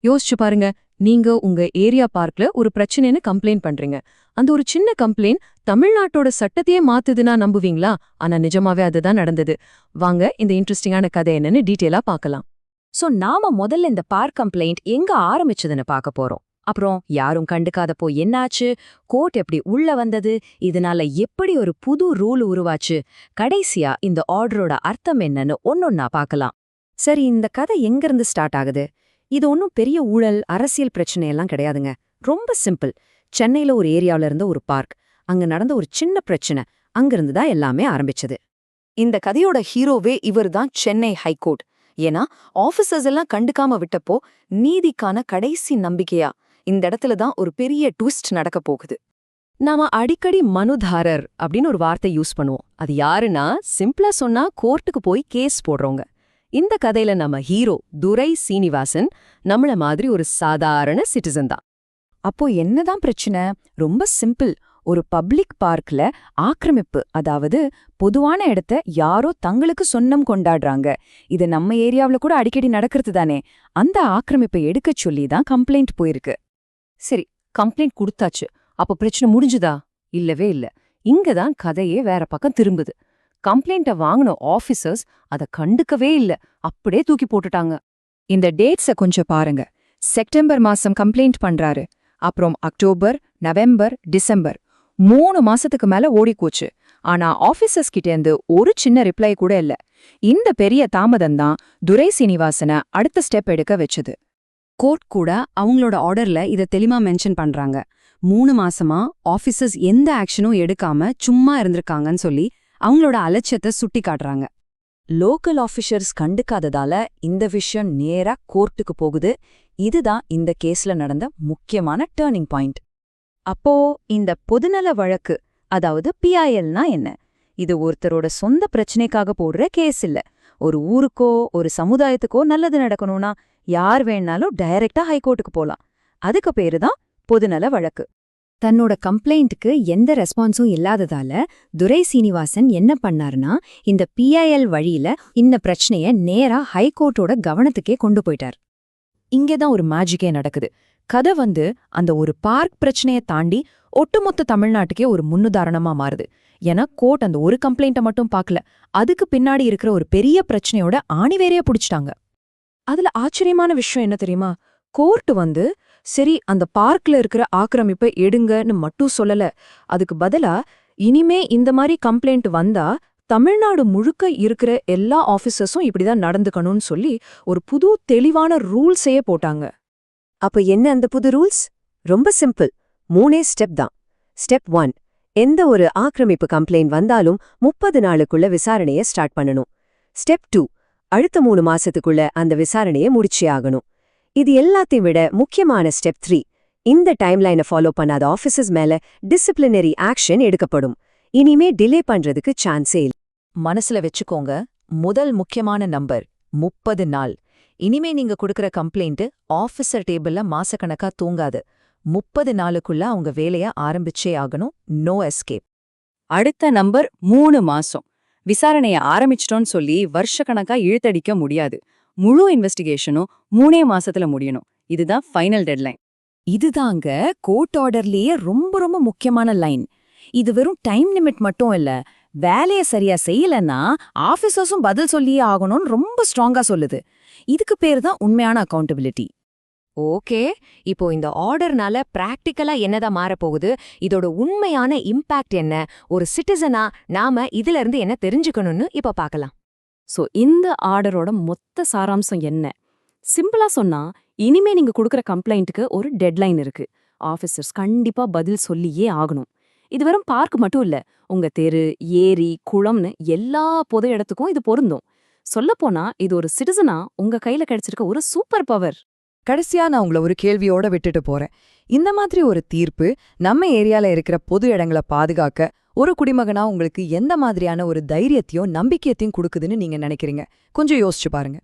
யோசிச்சு பாருங்க, நீங்க உங்க ஏரியா பார்க்ல ஒரு பிரச்சனைன்னு கம்ப்ளைண்ட் பண்றீங்க. அந்த ஒரு சின்ன கம்ப்ளைண்ட் தமிழ்நாட்டோட சட்டத்தையே மாத்துதுன்னா நம்புவீங்களா? ஆனா நிஜமாவே அதுதான் நடந்தது. வாங்க இந்த இன்ட்ரெஸ்டிங்கான கதை என்னன்னு டீட்டெயிலா பார்க்கலாம். நாம முதல்ல இந்த பார்க் கம்ப்ளைண்ட் எங்க ஆரம்பிச்சதுன்னு பார்க்க போறோம். அப்புறம் யாரும் கண்டுக்காதப்போ என்னாச்சு, கோர்ட் எப்படி உள்ள வந்தது, இதனால எப்படி ஒரு புது ரூல் உருவாச்சு, கடைசியா இந்த ஆர்டரோட அர்த்தம் என்னன்னு ஒன்னொன்னா பார்க்கலாம். சரி, இந்த கதை எங்கிருந்து ஸ்டார்ட் ஆகுது? இது ஒன்னும் பெரிய ஊழல், அரசியல் பிரச்சனையெல்லாம் கிடையாதுங்க. ரொம்ப சிம்பிள். சென்னையில ஒரு ஏரியாவில இருந்த ஒரு பார்க், அங்க நடந்த ஒரு சின்ன பிரச்சனை, அங்கிருந்து தான் எல்லாமே ஆரம்பிச்சது. இந்த கதையோட ஹீரோவே இவர்தான், சென்னை ஹைகோர்ட். ஏன்னா ஆபீசர்ஸ் எல்லாம் கண்டுக்காம விட்டப்போ நீதிக்கான கடைசி நம்பிக்கையா இந்த இடத்துல தான் ஒரு பெரிய ட்விஸ்ட் நடக்க போகுது. நாம அடிக்கடி மனுதாரர் அப்படின்னு ஒரு வார்த்தை யூஸ் பண்ணுவோம். அது யாருன்னா, சிம்பிளா சொன்னா கோர்ட்டுக்கு போய் கேஸ் போடுறவங்க. இந்த கதையில நம்ம ஹீரோ துரை சீனிவாசன் நம்மள மாதிரி ஒரு சாதாரண சிட்டிசன் தான். அப்போ என்னதான் பிரச்சனை? ரொம்ப சிம்பிள். ஒரு பப்ளிக் பார்க்ல ஆக்கிரமிப்பு, அதாவது பொதுவான இடத்த யாரோ தங்களுக்கு சொந்தம் கொண்டாடுறாங்க. இது நம்ம ஏரியாவுல கூட அடிக்கடி நடக்கிறது தானே. அந்த ஆக்கிரமிப்பை எடுக்கச் சொல்லி தான் கம்ப்ளைண்ட் போயிருக்கு. சரி, கம்ப்ளைண்ட் கொடுத்தாச்சு. அப்ப பிரச்சனை முடிஞ்சுதா? இல்லவே இல்ல. இங்கதான் கதையே வேற பக்கம் திரும்புது. கம்ப்ளைண்ட்டை வாங்கின ஆபீசர்ஸ் அதை கண்டுக்கவே இல்ல, அப்படியே தூக்கி போட்டுட்டாங்க. இந்த டேட்ஸ கொஞ்சம் பாருங்க. செப்டம்பர் மாசம் கம்ப்ளைண்ட் பண்றாரு. அப்புறம் அக்டோபர், நவம்பர், டிசம்பர் 3 மாசத்துக்கு மேல ஓடிப்போச்சு. ஆனா ஆபீசர்ஸ் கிட்டேந்து ஒரு சின்ன ரிப்ளை கூட இல்ல. இந்த பெரிய தாமதம்தான் துரை சீனிவாசனை அடுத்த ஸ்டெப் எடுக்க வச்சது. கோர்ட் கூட அவங்களோட ஆர்டர்ல இதை தெளிவா மென்ஷன் பண்றாங்க. 3 மாசமா ஆபீசர்ஸ் எந்த ஆக்ஷனும் எடுக்காம சும்மா இருந்திருக்காங்கன்னு சொல்லி அவங்களோட அலட்சியத்தை சுட்டி காட்டுறாங்க. லோக்கல் ஆபீசர்ஸ் கண்டுக்காததால இந்த விஷயம் நேரா கோர்ட்டுக்கு போகுது. இதுதான் இந்த கேஸ்ல நடந்த முக்கியமான டர்னிங் பாயிண்ட். அப்போ இந்த பொதுநல வழக்கு, அதாவது பிஐஎல்னா என்ன? இது ஒருத்தரோட சொந்த பிரச்சனைக்காக போடுற கேஸ் இல்ல. ஒரு ஊருக்கோ ஒரு சமுதாயத்துக்கோ நல்லது நடக்கணும்னா யார் வேணாலும் டைரக்டா ஹைகோர்ட்டுக்கு போலாம். அதுக்கு பேரு தான் பொதுநல வழக்கு. தன்னோட கம்ப்ளைண்ட்டுக்கு எந்த ரெஸ்பான்ஸும் இல்லாததால துரை சீனிவாசன் என்ன பண்ணாருன்னா, இந்த பிஐஎல் வழியில இந்த பிரச்சனைய நேரா ஹைகோர்ட்டோட கவனத்துக்கே கொண்டு போயிட்டார். இங்கேதான் ஒரு மேஜிக்கே நடக்குது. கதை அந்த ஒரு பார்க் பிரச்சனையை தாண்டி ஒட்டுமொத்த தமிழ்நாட்டுக்கே ஒரு முன்னுதாரணமா மாறுது. ஏன்னா கோர்ட் அந்த ஒரு கம்ப்ளைண்ட்டை மட்டும் பார்க்கல, அதுக்கு பின்னாடி இருக்கிற ஒரு பெரிய பிரச்சனையோட ஆணிவேரையா புடிச்சிட்டாங்க. அதுல ஆச்சரியமான விஷயம் என்ன தெரியுமா? கோர்ட் சரி அந்த பார்க்ல இருக்கிற ஆக்கிரமிப்பை எடுங்கன்னு மட்டும் சொல்லல. அதுக்கு பதிலா இனிமே இந்த மாதிரி கம்ப்ளைண்ட் வந்தா தமிழ்நாடு முழுக்க இருக்கிற எல்லா ஆபீசர்ஸும் இப்படிதான் நடந்துக்கணும்னு சொல்லி ஒரு புது தெளிவான ரூல்ஸையே போட்டாங்க. அப்ப என்ன அந்த புது ரூல்ஸ்? ரொம்ப சிம்பிள். 3 ஸ்டெப் தான். ஸ்டெப் 1, எந்த ஒரு ஆக்கிரமிப்பு கம்ப்ளைண்ட் வந்தாலும் 30 நாளுக்குள்ள விசாரணையை ஸ்டார்ட் பண்ணணும். ஸ்டெப் 2, அடுத்த 3 மாசத்துக்குள்ள அந்த விசாரணையை முடிச்சே ஆகணும். இது எல்லாத்தையும் விட முக்கியமான ஸ்டெப் 3, இந்த டைம்லைனை ஃபாலோ பண்ணாத ஆஃபீஸர்ஸ் மேல டிசிப்ளினரி ஆக்ஷன் எடுக்கப்படும். இனிமே டிலே பண்றதுக்கு சான்ஸே இல்ல. மனசுல வச்சுக்கோங்க, முதல் முக்கியமான நம்பர் 30 நாள். இனிமே நீங்க கொடுக்கற கம்ப்ளைண்ட் ஆஃபீஸர் டேபிள்ல மாசக்கணக்கா தூங்காது. 30 நாளுக்குள்ள அவங்க வேலைய ஆரம்பிச்சே ஆகணும். No escape. அடுத்த நம்பர் 3 மாசம். விசாரணைய ஆரம்பிச்சிட்டோன்னு சொல்லி வருஷக்கணக்கா இழுத்தடிக்க முடியாது. முழு இன்வெஸ்டிகேஷனும் 3 மாசத்துல முடியணும். இதுதான் ஃபைனல் டெட்லைன். இதுதாங்க கோர்ட் ஆர்டர்லயே ரொம்ப ரொம்ப முக்கியமான லைன். இது வெறும் டைம் லிமிட் மட்டும் இல்ல, வேலைய சரியா செய்யலன்னா ஆபீசர்ஸும் பதில் சொல்லியே ஆகணும்னு ரொம்ப ஸ்ட்ராங்கா சொல்லுது. இதுக்கு பேர் தான் உண்மையான அக்கௌண்டபிலிட்டி. ஓகே, இப்போ இந்த ஆர்டர்னால பிராக்டிக்கலா என்னதான் மாறப்போகுது? இதோட உண்மையான இம்பாக்ட் என்ன? ஒரு சிட்டிசனா நாம இதுல இருந்து என்ன தெரிஞ்சுக்கணும்னு இப்ப பார்க்கலாம். இந்த ஆர்டரோட மொத்த சாராம்சம் என்ன? சிம்பிளா சொன்னா, இனிமே நீங்க கொடுக்கற கம்ப்ளைண்ட்டுக்கு ஒரு டெட்லைன் இருக்கு. ஆபீசர்ஸ் கண்டிப்பா பதில் சொல்லியே ஆகணும். இது வெறும் பார்க் மட்டும் இல்ல, உங்க தெரு, ஏரி, குளம்னு எல்லா பொது இடத்துக்கும் இது பொருந்தும். சொல்லப்போனா இது ஒரு சிட்டிசனா உங்க கையில கிடைச்சிருக்க ஒரு சூப்பர் பவர். கடைசியா நான் உங்களை ஒரு கேள்வியோட விட்டுட்டு போறேன். இந்த மாதிரி ஒரு தீர்ப்பு நம்ம ஏரியால இருக்கிற பொது இடங்களை பாதுகாக்க ஒரு குடிமகனா உங்களுக்கு எந்த மாதிரியான ஒரு தைரியத்தையும் நம்பிக்கையத்தையும் கொடுக்குதுன்னு நீங்க நினைக்கிறீங்க? கொஞ்சம் யோசிச்சு பாருங்க.